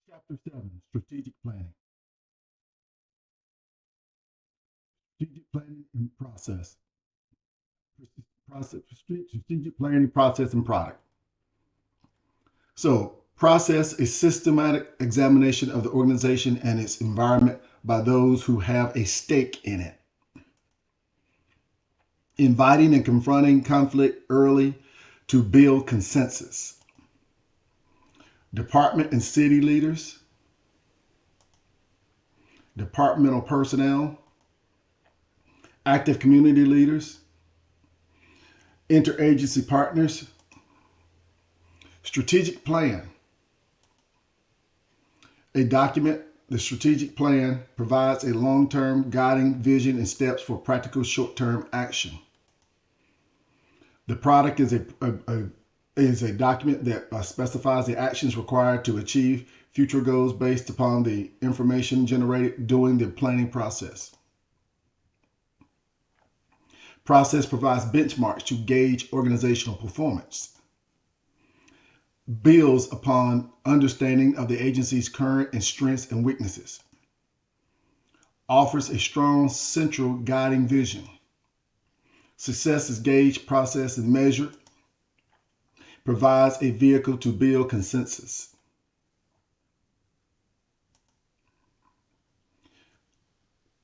Chapter 7, Strategic Planning. Strategic Planning and Process. Strategic Planning, Process, and Product. So, process is systematic examination of the organization and its environment by those who have a stake in it. Inviting and confronting conflict early to build consensus. Department and city leaders, departmental personnel, active community leaders, interagency partners, strategic plan. A document, the strategic plan, provides a long-term guiding vision and steps for practical short-term action. The product is a document that specifies the actions required to achieve future goals based upon the information generated during the planning process. Process provides benchmarks to gauge organizational performance. Builds upon understanding of the agency's current and strengths and weaknesses. Offers a strong central guiding vision. Success is gauged, processed, and measured. Provides a vehicle to build consensus.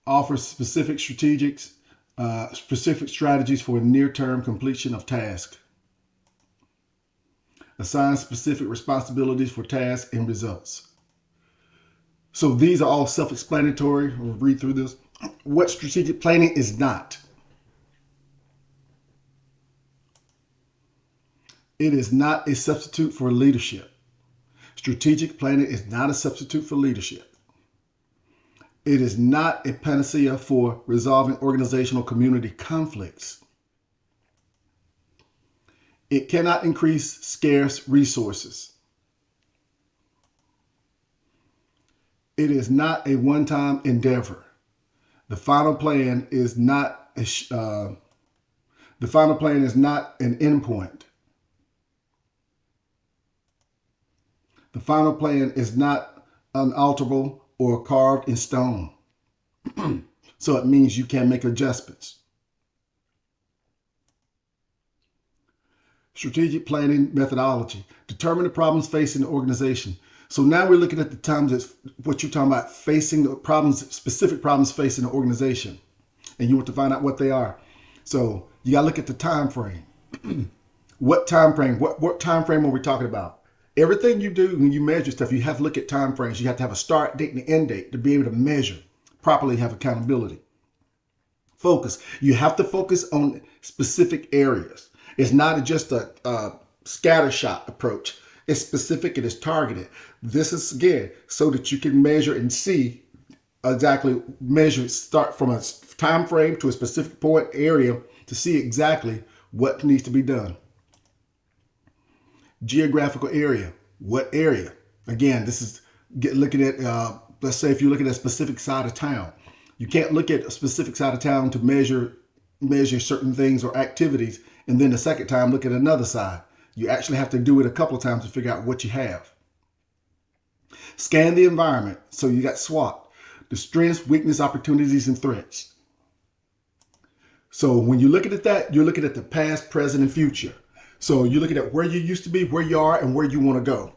Offers specific strategies for near-term completion of tasks. Assigns specific responsibilities for tasks and results. So these are all self-explanatory. We'll read through this. What strategic planning is not. It is not a substitute for leadership. Strategic planning is not a substitute for leadership. It is not a panacea for resolving organizational community conflicts. It cannot increase scarce resources. It is not a one-time endeavor. The final plan is not an endpoint. The final plan is not unalterable or carved in stone. So it means you can make adjustments. Strategic planning methodology. Determine the problems facing the organization. So now we're looking at the times that what you're talking about, facing the problems, specific problems facing the organization. And you want to find out what they are. So you got to look at the time frame. What time frame? What time frame are we talking about? Everything you do when you measure stuff, you have to look at time frames. You have to have a start date and an end date to be able to measure, properly have accountability. Focus. You have to focus on specific areas. It's not just a scattershot approach. It's specific and it's targeted. This is, again, so that you can measure and see exactly, start from a time frame to a specific point area to see exactly what needs to be done. Geographical area. What area? Again, this is looking at, let's say if you're looking at a specific side of town. You can't look at a specific side of town to measure certain things or activities, and then the second time look at another side. You actually have to do it a couple of times to figure out what you have. Scan the environment. So you got SWOT, the strengths, weakness, opportunities, and threats. So when you're looking at that, you're looking at the past, present, and future. So you're looking at where you used to be, where you are, and where you want to go.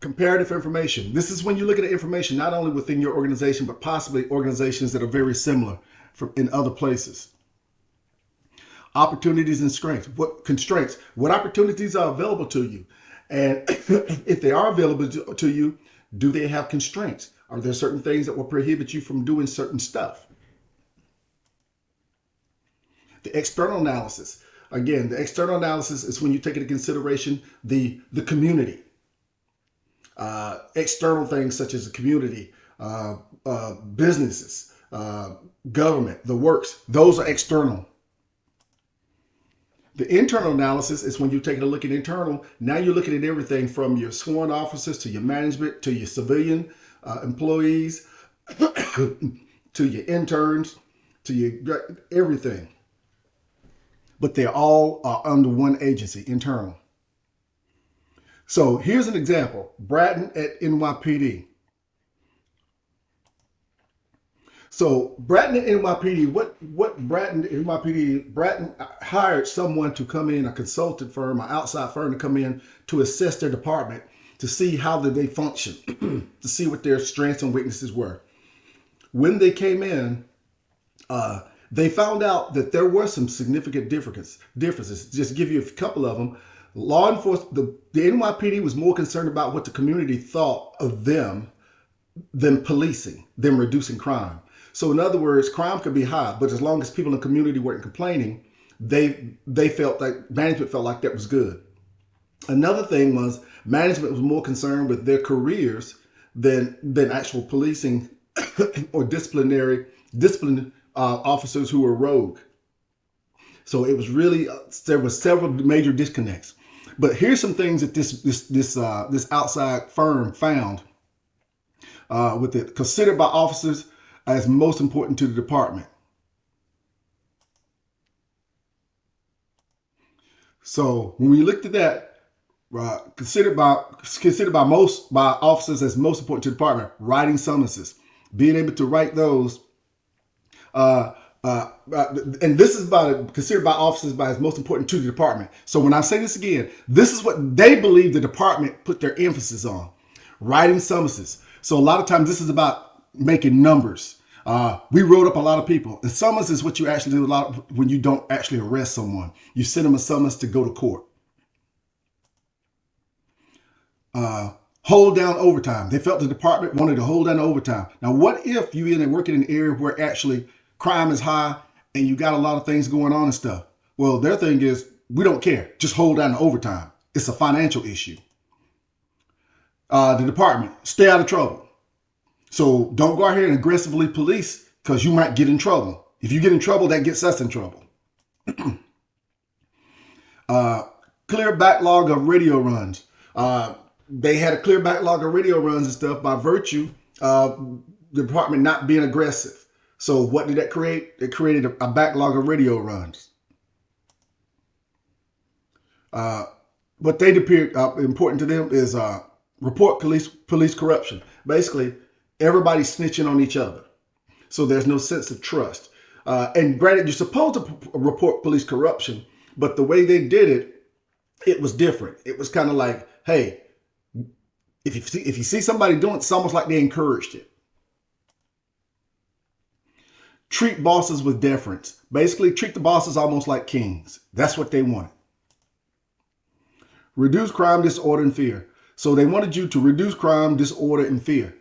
Comparative information. This is when you look at information not only within your organization, but possibly organizations that are very similar in other places. Opportunities and strengths. What constraints? What opportunities are available to you? And if they are available to you, do they have constraints? Are there certain things that will prohibit you from doing certain stuff? The external analysis. Again, the external analysis is when you take into consideration the community. External things such as the community, businesses, government, the works. Those are external. The internal analysis is when you're taking a look at internal. Now you're looking at everything from your sworn officers to your management to your civilian employees to your interns to your everything. But they all are under one agency, internal. So here's an example. Bratton at NYPD. So Bratton at NYPD, what Bratton at NYPD, Bratton hired someone to come in, a consultant firm, an outside firm to come in to assess their department to see how did they function, to see what their strengths and weaknesses were. When they came in, they found out that there were some significant differences. Just to give you a couple of them, law enforcement, the NYPD was more concerned about what the community thought of them than policing, than reducing crime. So in other words, crime could be high, but as long as people in the community weren't complaining, they felt like management felt like that was good. Another thing was management was more concerned with their careers than actual policing or discipline officers who were rogue. So it was really there were several major disconnects. But here's some things that this outside firm found with it considered by officers as most important to the department. So when we looked at that, considered by officers as most important to the department, writing summonses, being able to write those, and this is considered by officers as most important to the department. So when I say this again, this is what they believe the department put their emphasis on, writing summonses. So a lot of times this is about making numbers. We wrote up a lot of people. And summons is what you actually do a lot of when you don't actually arrest someone. You send them a summons to go to court. Hold down overtime. They felt the department wanted to hold down overtime. Now, what if you end up working in an area where actually crime is high and you got a lot of things going on and stuff? Well, their thing is, we don't care. Just hold down the overtime. It's a financial issue. The department, stay out of trouble. So don't go out here and aggressively police because you might get in trouble. If you get in trouble, that gets us in trouble. Clear backlog of radio runs. They had a clear backlog of radio runs and stuff by virtue of the department not being aggressive. So what did that create? It created a backlog of radio runs. What they appeared important to them is report police corruption. Basically, everybody's snitching on each other. So there's no sense of trust. And granted, you're supposed to report police corruption, but the way they did it, it was different. It was kind of like, hey, if you see somebody doing it, it's almost like they encouraged it. Treat bosses with deference. Basically, treat the bosses almost like kings. That's what they wanted. Reduce crime, disorder, and fear. So they wanted you to reduce crime, disorder, and fear.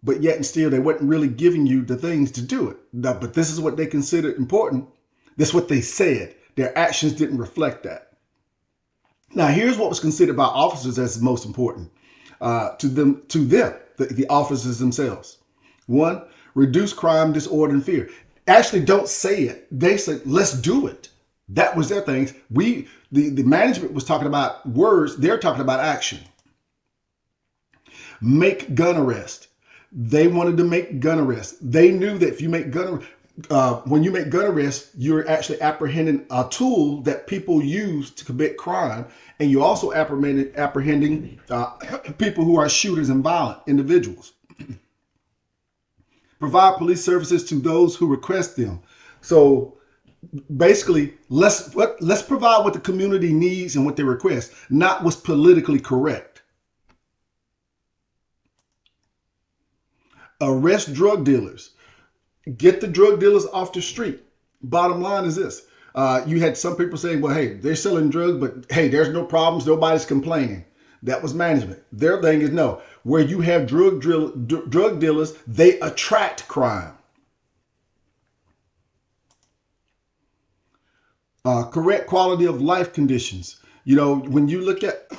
But yet and still, they weren't really giving you the things to do it. But this is what they considered important. That's what they said. Their actions didn't reflect that. Now, here's what was considered by officers as most important to them, the officers themselves. One, reduce crime, disorder, and fear. Actually, don't say it. They said, let's do it. That was their things. The management was talking about words. They're talking about action. Make gun arrest. They wanted to make gun arrest. They knew that if you make when you make gun arrest, you're actually apprehending a tool that people use to commit crime. And you're also apprehending people who are shooters and violent individuals. Provide police services to those who request them. So basically, let's provide what the community needs and what they request, not what's politically correct. Arrest drug dealers. Get the drug dealers off the street. Bottom line is this. You had some people saying, well, hey, they're selling drugs, but hey, there's no problems. Nobody's complaining. That was management. Their thing is no. Where you have drug dealers, they attract crime. Correct quality of life conditions. You know, when you look at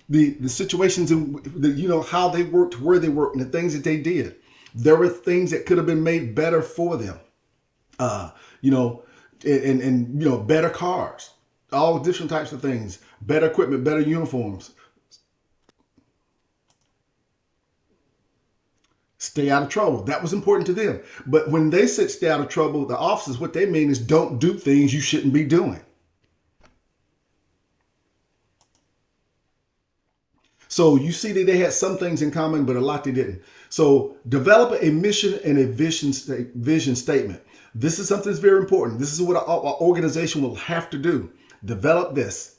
the situations and how they worked, where they worked, and the things that they did, there were things that could have been made better for them. And better cars, all different types of things, better equipment, better uniforms. Stay out of trouble. That was important to them. But when they said stay out of trouble, the officers, what they mean is don't do things you shouldn't be doing. So you see that they had some things in common, but a lot they didn't. So develop a mission and a vision statement. This is something that's very important. This is what our organization will have to do. Develop this.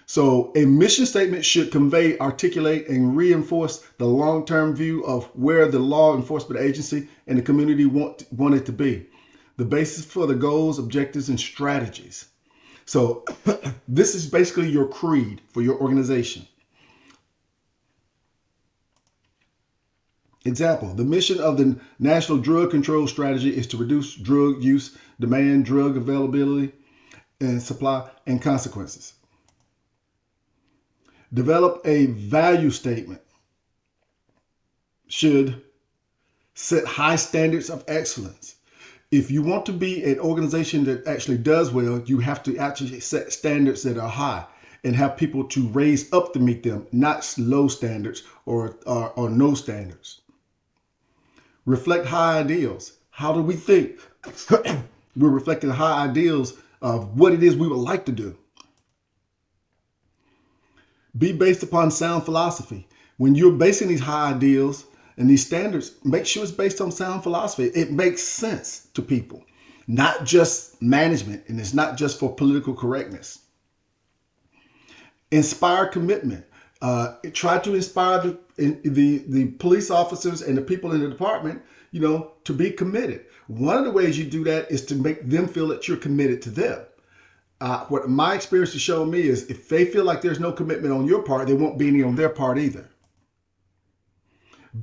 So a mission statement should convey, articulate, and reinforce the long-term view of where the law enforcement agency and the community want it to be. The basis for the goals, objectives, and strategies. So this is basically your creed for your organization. Example, the mission of the National Drug Control Strategy is to reduce drug use, demand, drug availability, and supply, and consequences. Develop a value statement. Should set high standards of excellence. If you want to be an organization that actually does well, you have to actually set standards that are high and have people to raise up to meet them, not low standards or no standards. Reflect high ideals. How do we think? We're reflecting high ideals of what it is we would like to do. Be based upon sound philosophy. When you're basing these high ideals and these standards, make sure it's based on sound philosophy. It makes sense to people, not just management, and it's not just for political correctness. Inspire commitment. Try to inspire the police officers and the people in the department, to be committed. One of the ways you do that is to make them feel that you're committed to them. What my experience has shown me is if they feel like there's no commitment on your part, there won't be any on their part either.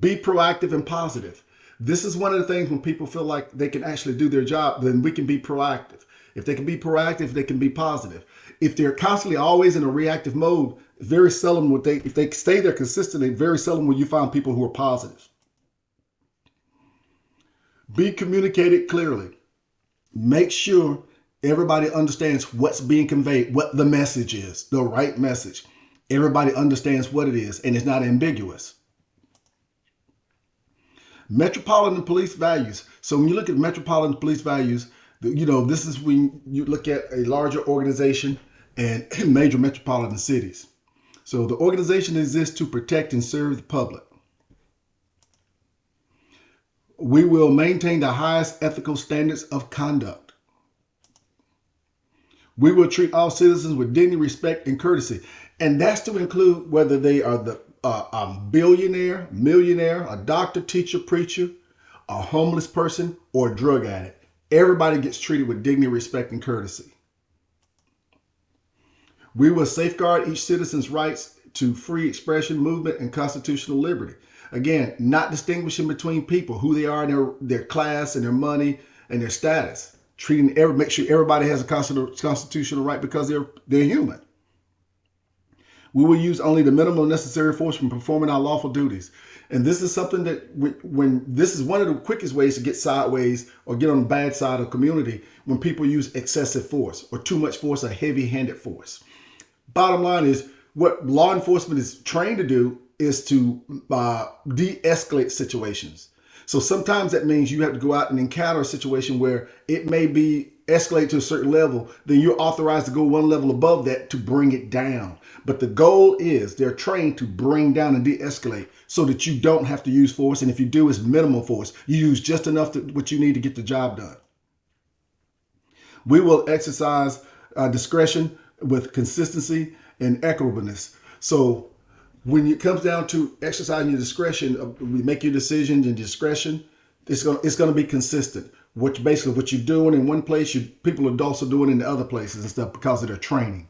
Be proactive and positive. This is one of the things when people feel like they can actually do their job, then we can be proactive. If they can be proactive, they can be positive. If they're constantly always in a reactive mode, very seldom would if they stay there consistently, very seldom will you find people who are positive. Be communicated clearly. Make sure everybody understands what's being conveyed, what the message is, the right message. Everybody understands what it is, and it's not ambiguous. Metropolitan police values. So when you look at metropolitan police values, this is when you look at a larger organization and major metropolitan cities. So the organization exists to protect and serve the public. We will maintain the highest ethical standards of conduct. We will treat all citizens with dignity, respect, and courtesy. And that's to include whether they are a billionaire, millionaire, a doctor, teacher, preacher, a homeless person, or a drug addict. Everybody gets treated with dignity, respect, and courtesy. We will safeguard each citizen's rights to free expression, movement, and constitutional liberty. Again, not distinguishing between people, who they are, and their class and their money and their status. Make sure everybody has a constitutional right because they're human. We will use only the minimum necessary force when performing our lawful duties. And this is something that this is one of the quickest ways to get sideways or get on the bad side of community, when people use excessive force or too much force or heavy-handed force. Bottom line is, what law enforcement is trained to do is to de-escalate situations. So sometimes that means you have to go out and encounter a situation where it may be escalate to a certain level, then you're authorized to go one level above that to bring it down. But the goal is they're trained to bring down and de-escalate so that you don't have to use force. And if you do, it's minimal force. You use just enough what you need to get the job done. We will exercise discretion with consistency and equitableness. So when it comes down to exercising your discretion, we make your decisions and discretion, it's going to be consistent. What you're doing in one place, people are also doing in the other places and stuff because of their training.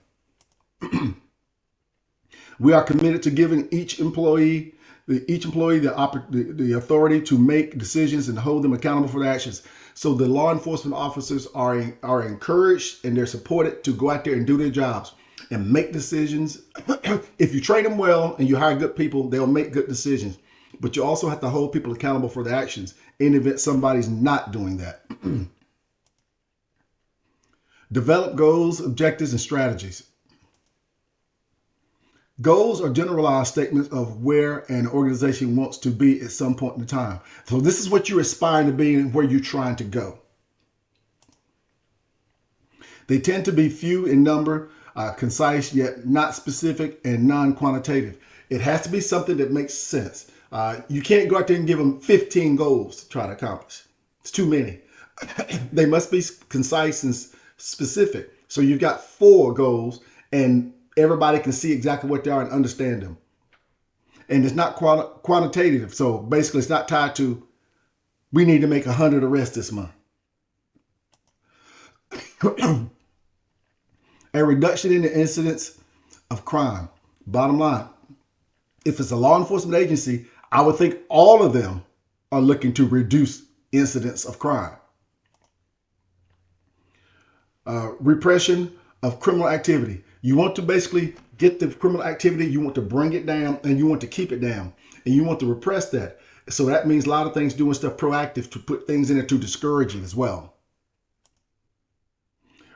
We are committed to giving each employee the authority to make decisions and hold them accountable for their actions. So the law enforcement officers are encouraged and they're supported to go out there and do their jobs and make decisions. If you train them well and you hire good people, they'll make good decisions. But you also have to hold people accountable for their actions in the event somebody's not doing that. Develop goals, objectives, and strategies. Goals are generalized statements of where an organization wants to be at some point in time. So this is what you're aspiring to be and where you're trying to go. They tend to be few in number, concise yet not specific, and non-quantitative. It has to be something that makes sense. You can't go out there and give them 15 goals to try to accomplish. It's too many. They must be concise and specific. So you've got 4 goals and everybody can see exactly what they are and understand them. And it's not quantitative. So basically it's not tied to, we need to make 100 arrests this month. A reduction in the incidence of crime. Bottom line, if it's a law enforcement agency, I would think all of them are looking to reduce incidents of crime. Repression of criminal activity. You want to basically get the criminal activity, you want to bring it down, and you want to keep it down, and you want to repress that. So that means a lot of things doing stuff proactive to put things in there to discourage it as well.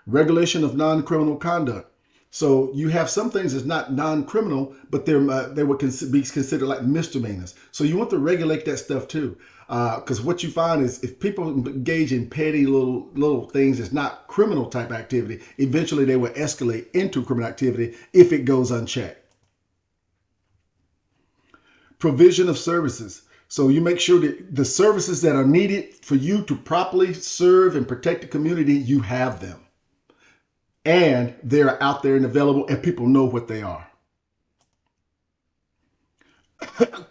Regulation of non-criminal conduct. So you have some things that's not non-criminal, but they would be considered like misdemeanors. So you want to regulate that stuff too. Because what you find is if people engage in petty little things that's not criminal type activity, eventually they will escalate into criminal activity if it goes unchecked. Provision of services. So you make sure that the services that are needed for you to properly serve and protect the community, you have them. And they're out there and available and people know what they are.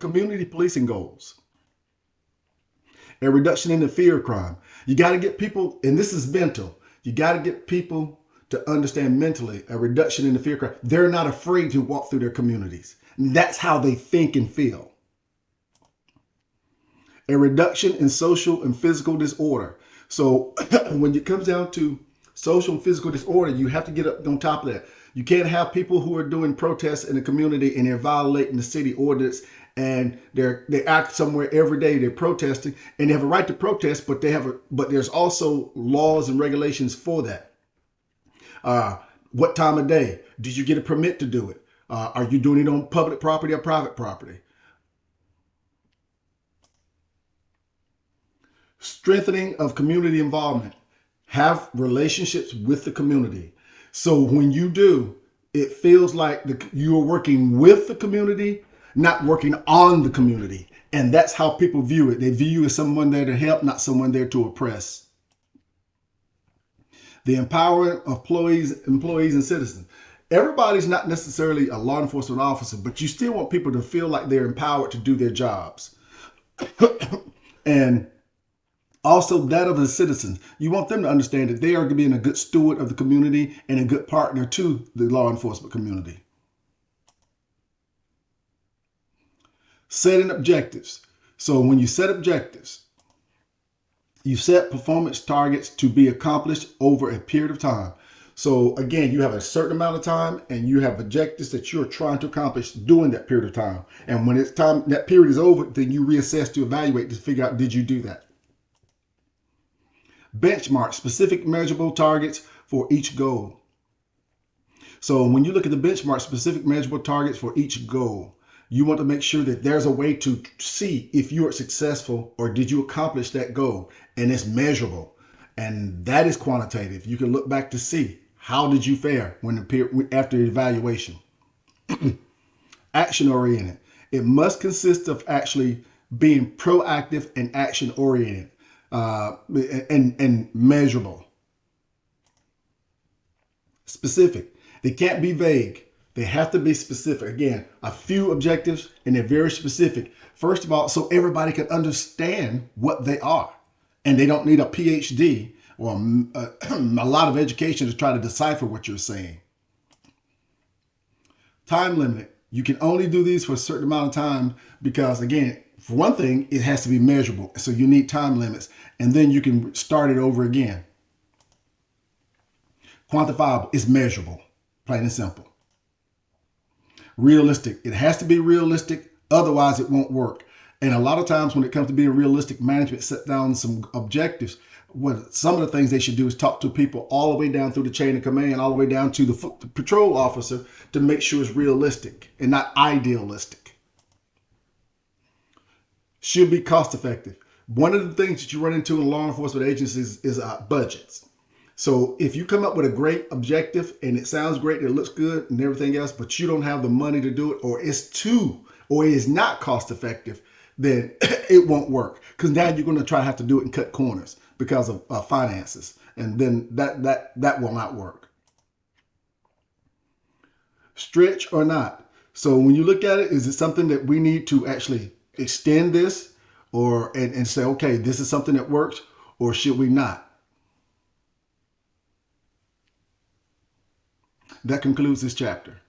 Community policing goals. A reduction in the fear of crime. You got to get people, and this is mental, you got to get people to understand mentally a reduction in the fear of crime. They're not afraid to walk through their communities. That's how they think and feel. A reduction in social and physical disorder. So when it comes down to social and physical disorder, you have to get up on top of that. You can't have people who are doing protests in the community and they're violating the city ordinance and they act somewhere every day. They're protesting and they have a right to protest, but there's also laws and regulations for that. What time of day? Did you get a permit to do it? Are you doing it on public property or private property? Strengthening of community involvement. Have relationships with the community. So when you do, it feels like you are working with the community, not working on the community. And that's how people view it. They view you as someone there to help, not someone there to oppress. The empowerment of employees and citizens. Everybody's not necessarily a law enforcement officer, but you still want people to feel like they're empowered to do their jobs. And also that of the citizens. You want them to understand that they are being a good steward of the community and a good partner to the law enforcement community. Setting objectives. So when you set objectives, you set performance targets to be accomplished over a period of time. So again, you have a certain amount of time and you have objectives that you're trying to accomplish during that period of time. And when it's time, that period is over, then you reassess to evaluate to figure out, did you do that? Benchmark specific measurable targets for each goal. So when you look at the benchmark specific measurable targets for each goal, you want to make sure that there's a way to see if you are successful or did you accomplish that goal, and it's measurable. And that is quantitative. You can look back to see how did you fare after the evaluation. Action oriented. It must consist of actually being proactive and action oriented. And measurable. Specific. They can't be vague. They have to be specific. Again, a few objectives and they're very specific. First of all, so everybody can understand what they are. And they don't need a PhD or a lot of education to try to decipher what you're saying. Time limit. You can only do these for a certain amount of time because, again, for one thing, it has to be measurable. So you need time limits and then you can start it over again. Quantifiable is measurable, plain and simple. Realistic. It has to be realistic. Otherwise it won't work. And a lot of times when it comes to being realistic, management set down some objectives. Some of the things they should do is talk to people all the way down through the chain of command, all the way down to the patrol officer to make sure it's realistic and not idealistic. Should be cost effective. One of the things that you run into in law enforcement agencies is budgets. So if you come up with a great objective and it sounds great, it looks good and everything else, but you don't have the money to do it, or it is not cost effective, then it won't work. Because now you're going to try to have to do it and cut corners because of finances. And then that will not work. Stretch or not. So when you look at it, is it something that we need to actually extend this and say, okay, this is something that works, or should we not? That concludes this chapter.